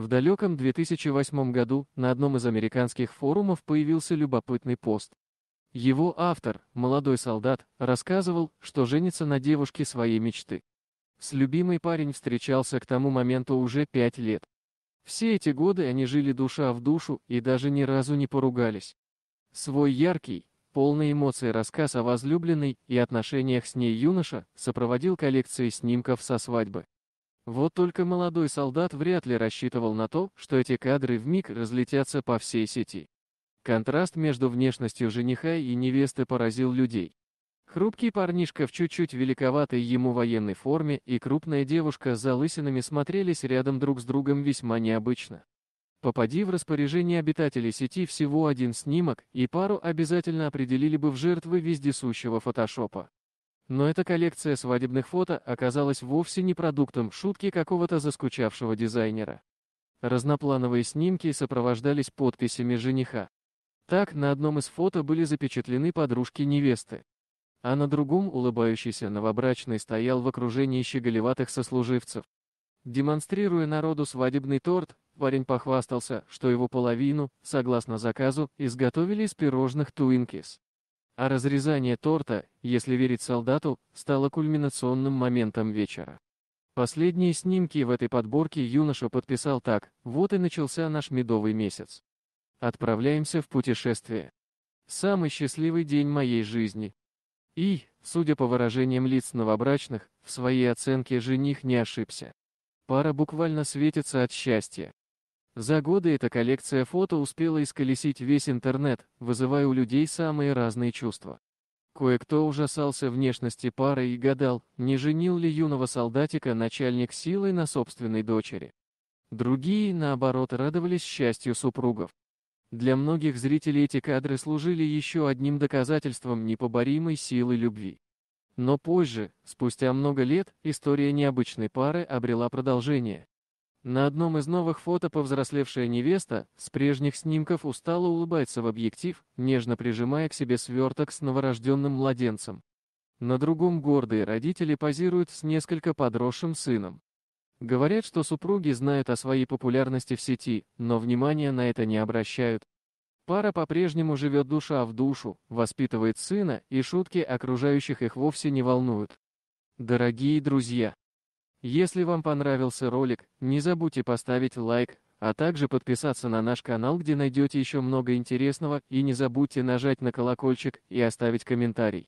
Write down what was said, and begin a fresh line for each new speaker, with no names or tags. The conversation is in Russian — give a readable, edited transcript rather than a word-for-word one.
В далеком 2008 году на одном из американских форумов появился любопытный пост. Его автор, молодой солдат, рассказывал, что женится на девушке своей мечты. С любимой парень встречался к тому моменту уже 5 лет. Все эти годы они жили душа в душу и даже ни разу не поругались. Свой яркий, полный эмоций рассказ о возлюбленной и отношениях с ней юноша сопроводил коллекцией снимков со свадьбы. Вот только молодой солдат вряд ли рассчитывал на то, что эти кадры вмиг разлетятся по всей сети. Контраст между внешностью жениха и невесты поразил людей. Хрупкий парнишка в чуть-чуть великоватой ему военной форме и крупная девушка с залысинами смотрелись рядом друг с другом весьма необычно. Попади в распоряжение обитателей сети всего один снимок, и пару обязательно определили бы в жертвы вездесущего фотошопа. Но эта коллекция свадебных фото оказалась вовсе не продуктом шутки какого-то заскучавшего дизайнера. Разноплановые снимки сопровождались подписями жениха. Так, на одном из фото были запечатлены подружки невесты, а на другом улыбающийся новобрачный стоял в окружении щеголеватых сослуживцев. Демонстрируя народу свадебный торт, парень похвастался, что его половину, согласно заказу, изготовили из пирожных Twinkies. А разрезание торта, если верить солдату, стало кульминационным моментом вечера. Последние снимки в этой подборке юноша подписал так: «Вот и начался наш медовый месяц. Отправляемся в путешествие. Самый счастливый день моей жизни». И, судя по выражениям лиц новобрачных, в своей оценке жених не ошибся. Пара буквально светится от счастья. За годы эта коллекция фото успела исколесить весь интернет, вызывая у людей самые разные чувства. Кое-кто ужасался внешности пары и гадал, не женил ли юного солдатика начальник силой на собственной дочери. Другие, наоборот, радовались счастью супругов. Для многих зрителей эти кадры служили еще одним доказательством непоборимой силы любви. Но позже, спустя много лет, история необычной пары обрела продолжение. На одном из новых фото повзрослевшая невеста с прежних снимков устало улыбается в объектив, нежно прижимая к себе сверток с новорожденным младенцем. На другом гордые родители позируют с несколько подросшим сыном. Говорят, что супруги знают о своей популярности в сети, но внимания на это не обращают. Пара по-прежнему живет душа в душу, воспитывает сына, и шутки окружающих их вовсе не волнуют. Дорогие друзья! Если вам понравился ролик, не забудьте поставить лайк, а также подписаться на наш канал, где найдете еще много интересного, и не забудьте нажать на колокольчик и оставить комментарий.